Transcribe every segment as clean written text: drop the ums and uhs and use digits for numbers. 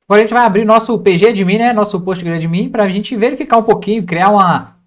Agora a gente vai abrir nosso PGAdmin, né? Nosso PostgreAdmin, para a gente verificar um pouquinho, criar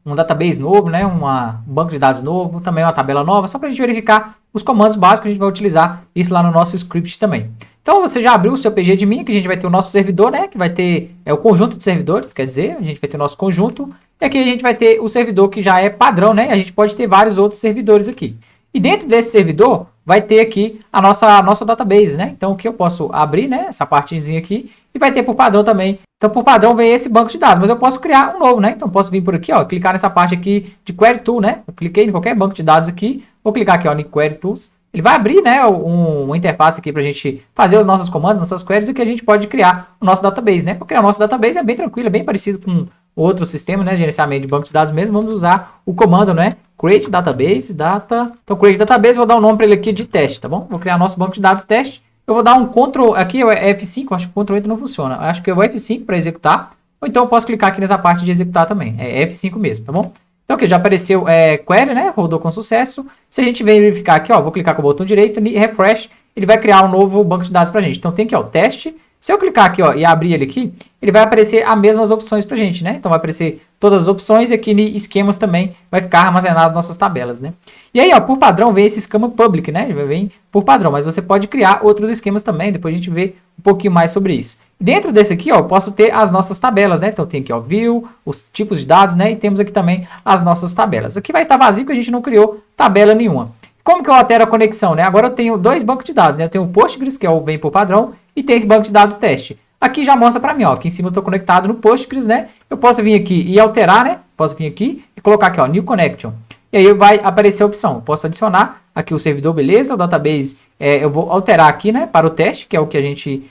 um database novo, né? Um banco de dados novo, também uma tabela nova, só para a gente verificar os comandos básicos. A gente vai utilizar isso lá no nosso script também. Então você já abriu o seu PGAdmin, que a gente vai ter o nosso servidor, né? Que vai ter o conjunto de servidores, quer dizer, a gente vai ter o nosso conjunto. E aqui a gente vai ter o servidor que já é padrão, né? A gente pode ter vários outros servidores aqui. E dentro desse servidor vai ter aqui a nossa database, né? Então, o que eu posso abrir, né? Essa partezinha aqui. E vai ter por padrão também. Então, por padrão vem esse banco de dados. Mas eu posso criar um novo, né? Então, posso vir por aqui, ó. Clicar nessa parte aqui de Query Tool, né? Eu cliquei em qualquer banco de dados aqui. Vou clicar aqui, ó, em Query Tools. Ele vai abrir, né? Uma interface aqui pra gente fazer os nossos comandos, nossas queries. E que a gente pode criar o nosso database, né? Para criar o nosso database é bem tranquilo, é bem parecido com outro sistema, né? De gerenciamento de banco de dados mesmo. Vamos usar o comando, né? Create database, data. Então, create database, vou dar um nome para ele aqui de teste, tá bom? Vou criar nosso banco de dados teste. Eu vou dar um Ctrl, aqui é F5, acho que o Ctrl Enter não funciona. Acho que é o F5 para executar. Ou então eu posso clicar aqui nessa parte de executar também. É F5 mesmo, tá bom? Então aqui já apareceu query, né? Rodou com sucesso. Se a gente verificar aqui, ó, vou clicar com o botão direito e refresh, ele vai criar um novo banco de dados pra gente. Então tem aqui, ó, teste. Se eu clicar aqui, ó, e abrir ele aqui, ele vai aparecer as mesmas opções pra gente, né? Então vai aparecer todas as opções e aqui em esquemas também vai ficar armazenado nossas tabelas, né? E aí, ó, por padrão vem esse esquema public, né? Vem por padrão, mas você pode criar outros esquemas também, depois a gente vê um pouquinho mais sobre isso. Dentro desse aqui, ó, eu posso ter as nossas tabelas, né? Então tem aqui, ó, view, os tipos de dados, né? E temos aqui também as nossas tabelas. Aqui vai estar vazio porque a gente não criou tabela nenhuma. Como que eu altero a conexão, né? Agora eu tenho dois bancos de dados, né? Eu tenho o Postgres, que é o bem por padrão, e tem esse banco de dados teste. Aqui já mostra para mim, ó, aqui em cima eu estou conectado no Postgres, né? Eu posso vir aqui e alterar, né? Posso vir aqui e colocar aqui, ó, New Connection. E aí vai aparecer a opção. Eu posso adicionar aqui o servidor, beleza? O database, eu vou alterar aqui, né? Para o teste, que é o que a gente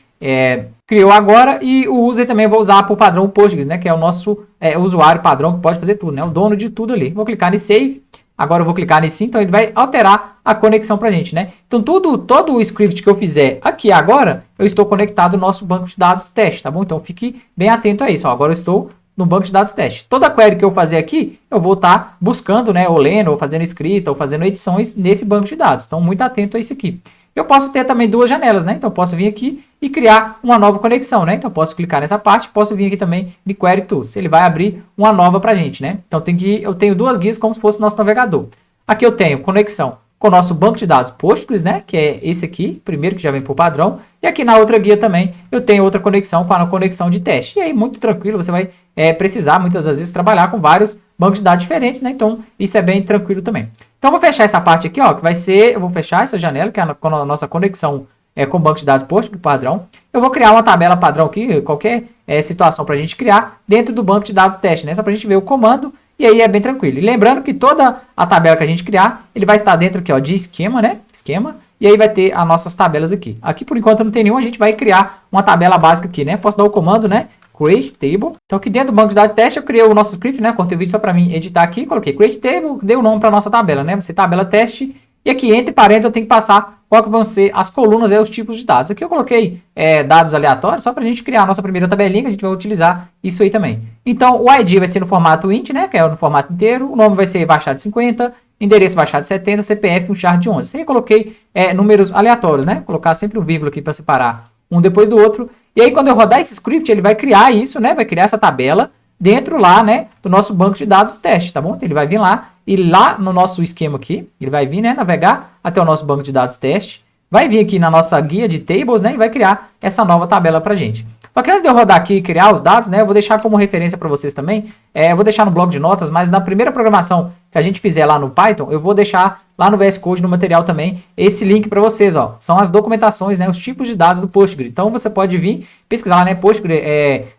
criou agora. E o user também eu vou usar por padrão o Postgres, né? Que é o nosso usuário padrão que pode fazer tudo, né? O dono de tudo ali. Vou clicar em Save. Agora eu vou clicar nesse, então ele vai alterar a conexão pra gente, né? Então todo o script que eu fizer aqui agora, eu estou conectado no nosso banco de dados teste, tá bom? Então fique bem atento a isso, ó. Agora eu estou no banco de dados teste. Toda query que eu fazer aqui, eu vou estar buscando, né? Ou lendo, ou fazendo escrita, ou fazendo edições nesse banco de dados. Então muito atento a isso aqui. Eu posso ter também duas janelas, né? Então eu posso vir aqui e criar uma nova conexão, né? Então eu posso clicar nessa parte, posso vir aqui também de Query Tools. Ele vai abrir uma nova pra gente, né? Então eu tenho duas guias como se fosse nosso navegador. Aqui eu tenho conexão com o nosso banco de dados Postgres, né? Que é esse aqui, primeiro que já vem por padrão. E aqui na outra guia também eu tenho outra conexão com a conexão de teste. E aí muito tranquilo, você vai precisar muitas das vezes trabalhar com vários bancos de dados diferentes, né? Então isso é bem tranquilo também. Então, eu vou fechar essa parte aqui, ó, que vai ser, eu vou fechar essa janela, que é a nossa conexão com o banco de dados Postgres padrão. Eu vou criar uma tabela padrão aqui, qualquer situação para a gente criar dentro do banco de dados teste, né? Só para a gente ver o comando e aí é bem tranquilo. E lembrando que toda a tabela que a gente criar, ele vai estar dentro aqui, ó, de esquema, né? Esquema. E aí vai ter as nossas tabelas aqui. Aqui, por enquanto, não tem nenhuma, a gente vai criar uma tabela básica aqui, né? Posso dar o comando, né? Create Table. Então aqui dentro do banco de dados teste eu criei o nosso script, né? Cortei o vídeo só para mim editar aqui. Coloquei Create Table, dei o nome para nossa tabela, né? Vai ser tabela teste. E aqui entre parênteses eu tenho que passar qual que vão ser as colunas e os tipos de dados. Aqui eu coloquei dados aleatórios só para a gente criar a nossa primeira tabelinha, que a gente vai utilizar isso aí também. Então o ID vai ser no formato int, né? Que é no formato inteiro. O nome vai ser baixado de 50. Endereço baixado de 70. CPF um char de 11. Aí eu coloquei números aleatórios, né? Vou colocar sempre um vírgula aqui para separar um depois do outro. E aí, quando eu rodar esse script, ele vai criar isso, né? Vai criar essa tabela dentro lá, né? Do nosso banco de dados teste, tá bom? Então, ele vai vir lá e lá no nosso esquema aqui, ele vai vir, né? Navegar até o nosso banco de dados teste. Vai vir aqui na nossa guia de tables, né? E vai criar essa nova tabela pra gente. Só que antes de eu rodar aqui e criar os dados, né? Eu vou deixar como referência para vocês também. Eu vou deixar no bloco de notas, mas na primeira programação que a gente fizer lá no Python, eu vou deixar lá no VS Code, no material também, esse link para vocês, ó. São as documentações, né? Os tipos de dados do Postgres. Então você pode vir pesquisar lá, né? Postgres,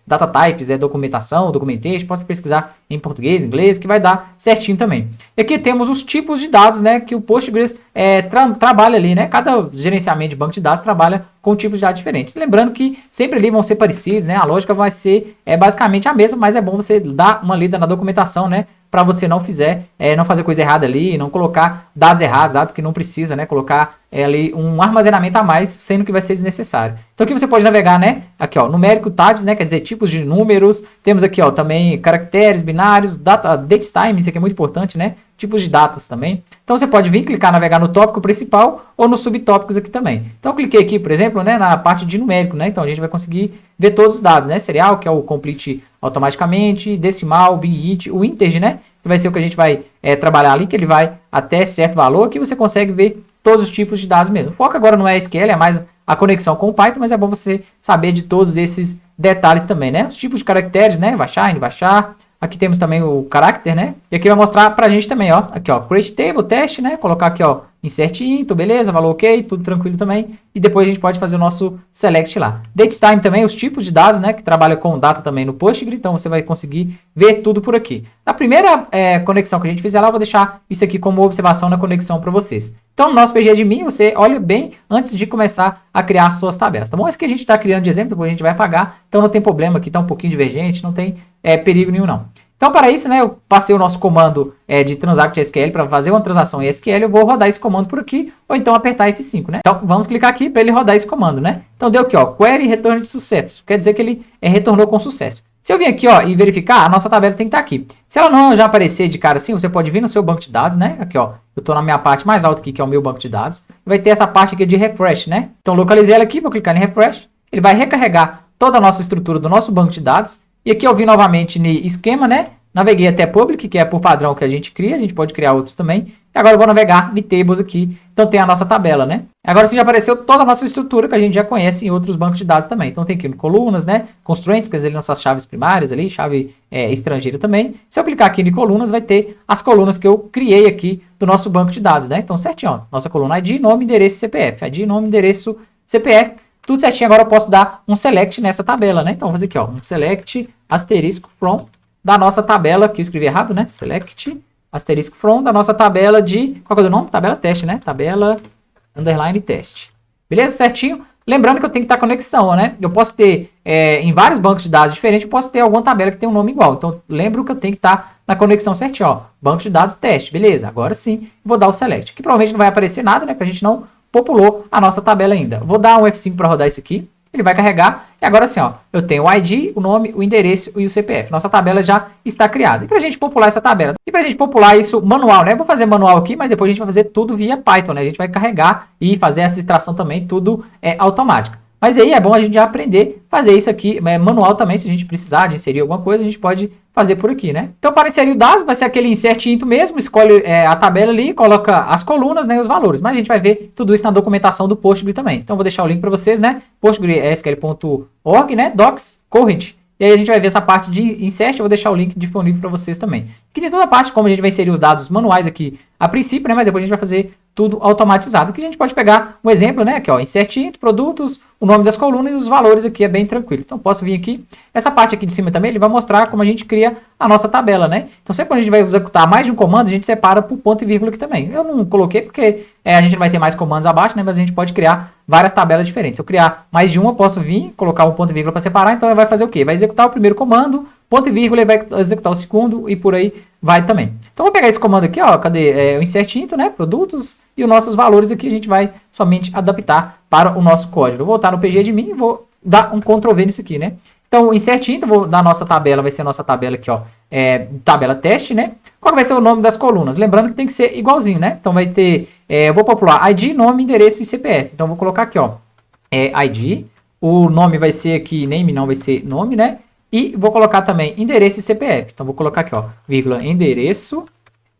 data types, documentação, documentation, pode pesquisar em português, inglês, que vai dar certinho também. E aqui temos os tipos de dados, né? Que o Postgres trabalha ali, né? Cada gerenciamento de banco de dados trabalha com tipos de dados diferentes. Lembrando que sempre ali vão ser parecidos, né? A lógica vai ser basicamente a mesma, mas é bom você dar uma lida na documentação, né? para você não fazer coisa errada ali, não colocar dados errados, dados que não precisa, né? Colocar ali um armazenamento a mais, sendo que vai ser desnecessário. Então aqui você pode navegar, né? Aqui, ó, numérico types, né? Quer dizer, tipos de números. Temos aqui, ó, também caracteres, binários, date time, isso aqui é muito importante, né? Tipos de datas também. Então você pode vir clicar, navegar no tópico principal ou nos subtópicos aqui também. Então eu cliquei aqui, por exemplo, né, na parte de numérico, né? Então a gente vai conseguir ver todos os dados, né? Serial, que é o complete automaticamente, decimal, bit, o integer, né? Que vai ser o que a gente vai trabalhar ali, que ele vai até certo valor, que você consegue ver todos os tipos de dados mesmo. O foco agora não é SQL, é mais a conexão com o Python, mas é bom você saber de todos esses detalhes também, né? Os tipos de caracteres, né? Baixar, baixar. Aqui temos também o character, né? E aqui vai mostrar pra gente também, ó. Aqui, ó, create table, teste, né? Colocar aqui, ó, insert into, beleza, valor ok, tudo tranquilo também. E depois a gente pode fazer o nosso select lá. Datetime também, os tipos de dados, né? Que trabalha com data também no Postgre, então você vai conseguir ver tudo por aqui. Na primeira conexão que a gente fizer lá, eu vou deixar isso aqui como observação na conexão para vocês. Então, no nosso PGAdmin, você olha bem antes de começar a criar as suas tabelas, tá bom? Esse que a gente está criando de exemplo, depois a gente vai apagar, então não tem problema, aqui está um pouquinho divergente, não tem perigo nenhum não. Então, para isso, né, eu passei o nosso comando de transact SQL para fazer uma transação em SQL, eu vou rodar esse comando por aqui, ou então apertar F5, né? Então, vamos clicar aqui para ele rodar esse comando, né? Então, deu aqui, ó, query return de sucesso, quer dizer que ele retornou com sucesso. Se eu vir aqui, ó, e verificar, a nossa tabela tem que estar aqui. Se ela não já aparecer de cara assim, você pode vir no seu banco de dados, né? Aqui, ó, eu estou na minha parte mais alta aqui, que é o meu banco de dados. Vai ter essa parte aqui de refresh, né? Então, localizei ela aqui, vou clicar em refresh. Ele vai recarregar toda a nossa estrutura do nosso banco de dados. E aqui eu vim novamente no esquema, né? Naveguei até public, que é por padrão que a gente cria. A gente pode criar outros também. E agora eu vou navegar em tables aqui. Então tem a nossa tabela, né? Agora sim já apareceu toda a nossa estrutura que a gente já conhece em outros bancos de dados também. Então tem aqui colunas, né? Constraints, quer dizer, nossas chaves primárias ali, chave estrangeira também. Se eu clicar aqui em colunas, vai ter as colunas que eu criei aqui do nosso banco de dados, né? Então certinho, ó. Nossa coluna ID, nome, endereço, CPF. ID, nome, endereço, CPF. Tudo certinho. Agora eu posso dar um select nessa tabela, né? Então vou fazer aqui, ó, um select asterisco from da nossa tabela, que eu escrevi errado, né? Select asterisco from da nossa tabela de... Qual que é o nome? Tabela teste, né? Tabela underline teste. Beleza? Certinho? Lembrando que eu tenho que estar conexão, né? Eu posso ter, em vários bancos de dados diferentes, eu posso ter alguma tabela que tem um nome igual. Então, lembro que eu tenho que estar na conexão certinho, ó. Banco de dados teste. Beleza? Agora sim, vou dar o select. Que provavelmente não vai aparecer nada, né? Porque a gente não populou a nossa tabela ainda. Vou dar um F5 para rodar isso aqui. Ele vai carregar. E agora sim, ó, eu tenho o ID, o nome, o endereço e o CPF. Nossa tabela já está criada. E para a gente popular essa tabela? E para a gente popular isso manual, né? Eu vou fazer manual aqui, mas depois a gente vai fazer tudo via Python, né? A gente vai carregar e fazer essa extração também, tudo automático. Mas aí é bom a gente já aprender a fazer isso aqui manual também. Se a gente precisar de inserir alguma coisa, a gente pode fazer por aqui, né? Então, para inserir o dados, vai ser aquele insert into mesmo, escolhe a tabela ali, coloca as colunas, né, e os valores. Mas a gente vai ver tudo isso na documentação do Postgre também. Então, eu vou deixar o link para vocês, né? PostgreSQL.org, né? Docs, current. E aí a gente vai ver essa parte de insert, eu vou deixar o link disponível para vocês também. Aqui tem toda a parte como a gente vai inserir os dados manuais aqui a princípio, né? Mas depois a gente vai fazer tudo automatizado. Aqui a gente pode pegar um exemplo, né? Aqui, ó, insert into, produtos, o nome das colunas e os valores aqui é bem tranquilo. Então, posso vir aqui. Essa parte aqui de cima também, ele vai mostrar como a gente cria a nossa tabela, né? Então, sempre quando a gente vai executar mais de um comando, a gente separa por ponto e vírgula aqui também. Eu não coloquei porque a gente não vai ter mais comandos abaixo, né? Mas a gente pode criar várias tabelas diferentes. Se eu criar mais de uma, eu posso vir, colocar um ponto e vírgula para separar. Então, ele vai fazer o quê? Vai executar o primeiro comando, ponto e vírgula, ele vai executar o segundo e por aí vai também. Então, vou pegar esse comando aqui, ó, cadê? O insert into, né? Produtos e os nossos valores aqui a gente vai somente adaptar para o nosso código. Eu vou voltar no PGAdmin e vou dar um Ctrl V nisso aqui, né? Então, o insert into, vou dar a nossa tabela, vai ser a nossa tabela aqui, ó, tabela teste, né? Qual vai ser o nome das colunas? Lembrando que tem que ser igualzinho, né? Então, vai ter, eu vou popular ID, nome, endereço e CPF. Então, vou colocar aqui, ó, ID, o nome vai ser aqui, name não vai ser nome, né? E vou colocar também endereço e CPF. Então, vou colocar aqui, ó, vírgula, endereço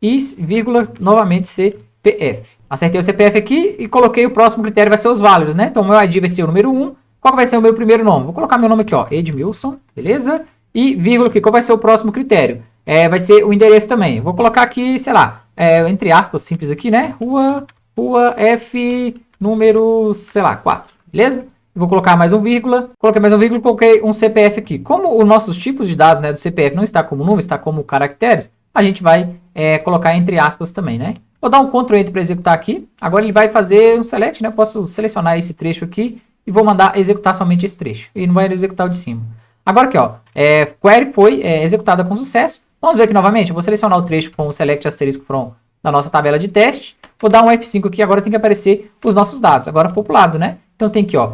e vírgula, novamente, CPF. Acertei o CPF aqui e coloquei o próximo critério, vai ser os valores, né? Então, o meu ID vai ser o número 1. Qual vai ser o meu primeiro nome? Vou colocar meu nome aqui, ó, Edmilson, beleza? E vírgula aqui, qual vai ser o próximo critério? Vai ser o endereço também. Vou colocar aqui, sei lá, entre aspas, simples aqui, né? Rua F, número, sei lá, 4, beleza? Vou colocar mais um vírgula, coloquei mais um vírgula, coloquei um CPF aqui. Como os nossos tipos de dados, né, do CPF não está como número, está como caracteres, a gente vai colocar entre aspas também, né? Vou dar um Ctrl Enter para executar aqui. Agora ele vai fazer um select, né? Eu posso selecionar esse trecho aqui e vou mandar executar somente esse trecho. E não vai executar o de cima. Agora aqui, ó, query foi executada com sucesso. Vamos ver aqui novamente. Eu vou selecionar o trecho com o select asterisco from da nossa tabela de teste. Vou dar um F5 aqui, agora tem que aparecer os nossos dados, agora populado, né? Então tem aqui, ó,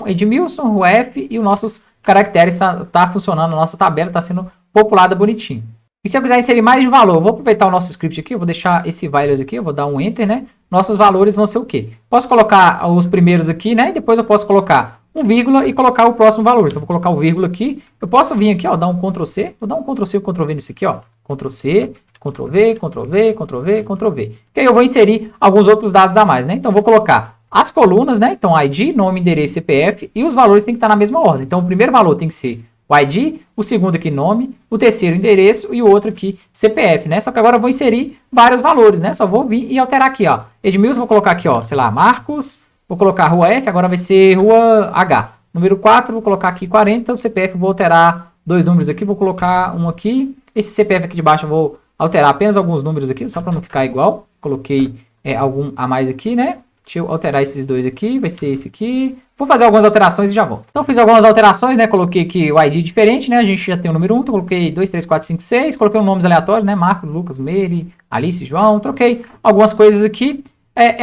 Edmilson, o F e os nossos caracteres tá funcionando, a nossa tabela está sendo populada bonitinho. E se eu quiser inserir mais de valor, eu vou aproveitar o nosso script aqui, eu vou deixar esse values aqui, eu vou dar um enter, né? Nossos valores vão ser o quê? Posso colocar os primeiros aqui, né? E depois eu posso colocar um vírgula e colocar o próximo valor. Então, vou colocar o vírgula aqui. Eu posso vir aqui, ó, dar um Ctrl C. Vou dar um Ctrl C e Ctrl V nisso aqui, ó. Ctrl C, Ctrl V, Ctrl V, Ctrl V, Ctrl V. Que aí eu vou inserir alguns outros dados a mais, né? Então, vou colocar as colunas, né? Então, ID, nome, endereço, CPF. E os valores têm que estar na mesma ordem. Então, o primeiro valor tem que ser o ID, o segundo aqui nome, o terceiro endereço e o outro aqui CPF, né? Só que agora eu vou inserir vários valores, né? Só vou vir e alterar aqui, ó. Edmilson, vou colocar aqui, ó, sei lá, Marcos. Vou colocar rua F, agora vai ser rua H. Número 4, vou colocar aqui 40, o CPF vou alterar 2 números aqui, vou colocar um aqui. Esse CPF aqui de baixo eu vou alterar apenas alguns números aqui, só para não ficar igual. Coloquei algum a mais aqui, né? Deixa eu alterar esses dois aqui, vai ser esse aqui. Vou fazer algumas alterações e já volto. Então fiz algumas alterações, né? Coloquei aqui o ID diferente, né? A gente já tem o número 1, então coloquei 2, 3, 4, 5, 6. Coloquei nomes aleatórios, né? Marcos, Lucas, Mary, Alice, João. Troquei algumas coisas aqui.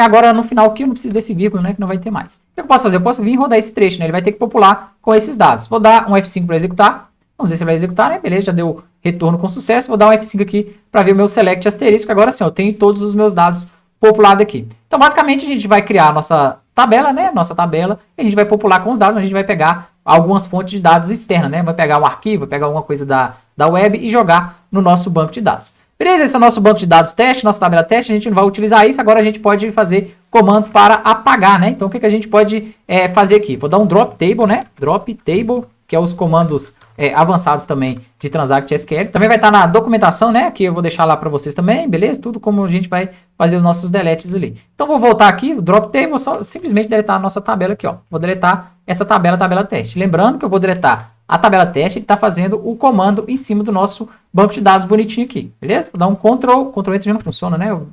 Agora no final aqui eu não preciso desse vírgula, né? Que não vai ter mais. O que eu posso fazer? Eu posso vir e rodar esse trecho, né? Ele vai ter que popular com esses dados. Vou dar um F5 para executar. Vamos ver se ele vai executar, né? Beleza, já deu retorno com sucesso. Vou dar um F5 aqui para ver o meu select asterisco. Agora sim, eu tenho todos os meus dados populados aqui. Então, basicamente, a gente vai criar a nossa tabela, né? Nossa tabela. E a gente vai popular com os dados. A gente vai pegar algumas fontes de dados externas, né? Vai pegar um arquivo, vai pegar alguma coisa da web e jogar no nosso banco de dados. Beleza, esse é o nosso banco de dados teste, nossa tabela teste, a gente não vai utilizar isso, agora a gente pode fazer comandos para apagar, né? Então, o que a gente pode fazer aqui? Vou dar um drop table, né? Drop table, que é os comandos avançados também de Transact SQL. Também vai estar na documentação, né? Que eu vou deixar lá para vocês também, beleza? Tudo como a gente vai fazer os nossos deletes ali. Então, vou voltar aqui, o drop table, vou só simplesmente deletar a nossa tabela aqui, ó. Vou deletar essa tabela teste. Lembrando que eu vou deletar a tabela teste, ele está fazendo o comando em cima do nosso banco de dados bonitinho aqui, beleza? Vou dar um Ctrl Enter já não funciona, né? Eu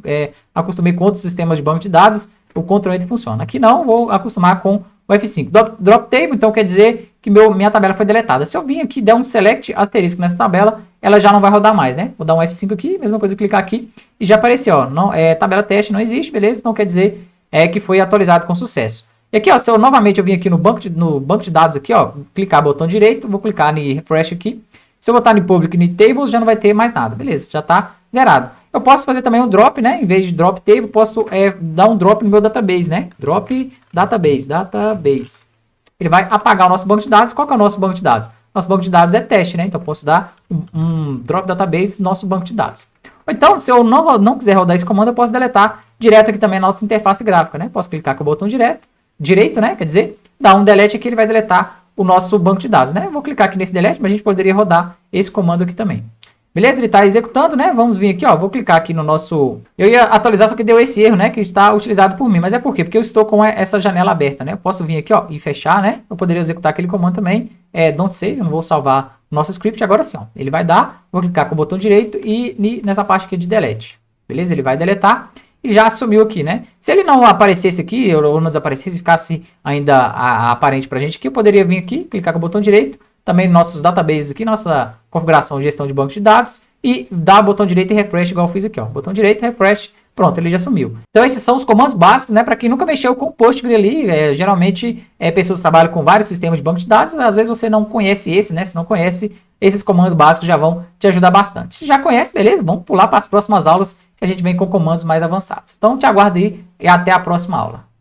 acostumei com outros sistemas de banco de dados, o Ctrl Enter funciona. Aqui não, vou acostumar com o F5. Drop table, então quer dizer que minha tabela foi deletada. Se eu vim aqui e der um select asterisco nessa tabela, ela já não vai rodar mais, né? Vou dar um F5 aqui, mesma coisa, clicar aqui e já apareceu, ó. Não, tabela teste não existe, beleza? Então quer dizer que foi atualizado com sucesso. E aqui, ó, se eu novamente eu vim aqui no banco de dados aqui, ó, clicar botão direito, vou clicar em refresh aqui. Se eu botar em public e tables, já não vai ter mais nada, beleza? Já está zerado. Eu posso fazer também um drop, né? Em vez de drop table, posso dar um drop no meu database, né? Drop database. Ele vai apagar o nosso banco de dados. Qual que é o nosso banco de dados? Nosso banco de dados é teste, né? Então eu posso dar um drop database no nosso banco de dados. Ou então, se eu não quiser rodar esse comando, eu posso deletar direto aqui também a nossa interface gráfica, né? Posso clicar com o botão direito, né? Quer dizer, dar um delete aqui, ele vai deletar o nosso banco de dados, né? Vou clicar aqui nesse delete, mas a gente poderia rodar esse comando aqui também. Beleza? Ele está executando, né? Vamos vir aqui, ó. Vou clicar aqui no nosso... Eu ia atualizar, só que deu esse erro, né? Que está utilizado por mim. Mas é por quê? Porque eu estou com essa janela aberta, né? Eu posso vir aqui, ó, e fechar, né? Eu poderia executar aquele comando também. Don't save, eu não vou salvar o nosso script. Agora sim, ó. Ele vai dar. Vou clicar com o botão direito e nessa parte aqui de delete. Beleza? Ele vai deletar. E já sumiu aqui, né? Se ele não aparecesse aqui, ou não desaparecesse, ficasse ainda aparente pra gente aqui, eu poderia vir aqui, clicar com o botão direito, também nossos databases aqui, nossa configuração de gestão de banco de dados, e dar o botão direito e refresh, igual eu fiz aqui, ó. Botão direito, refresh, pronto, ele já sumiu. Então esses são os comandos básicos, né? Para quem nunca mexeu com o Postgre ali, geralmente pessoas trabalham com vários sistemas de banco de dados, às vezes você não conhece esse, né? Se não conhece, esses comandos básicos já vão te ajudar bastante. Se já conhece, beleza? Vamos pular para as próximas aulas, que a gente vem com comandos mais avançados. Então te aguardo aí e até a próxima aula.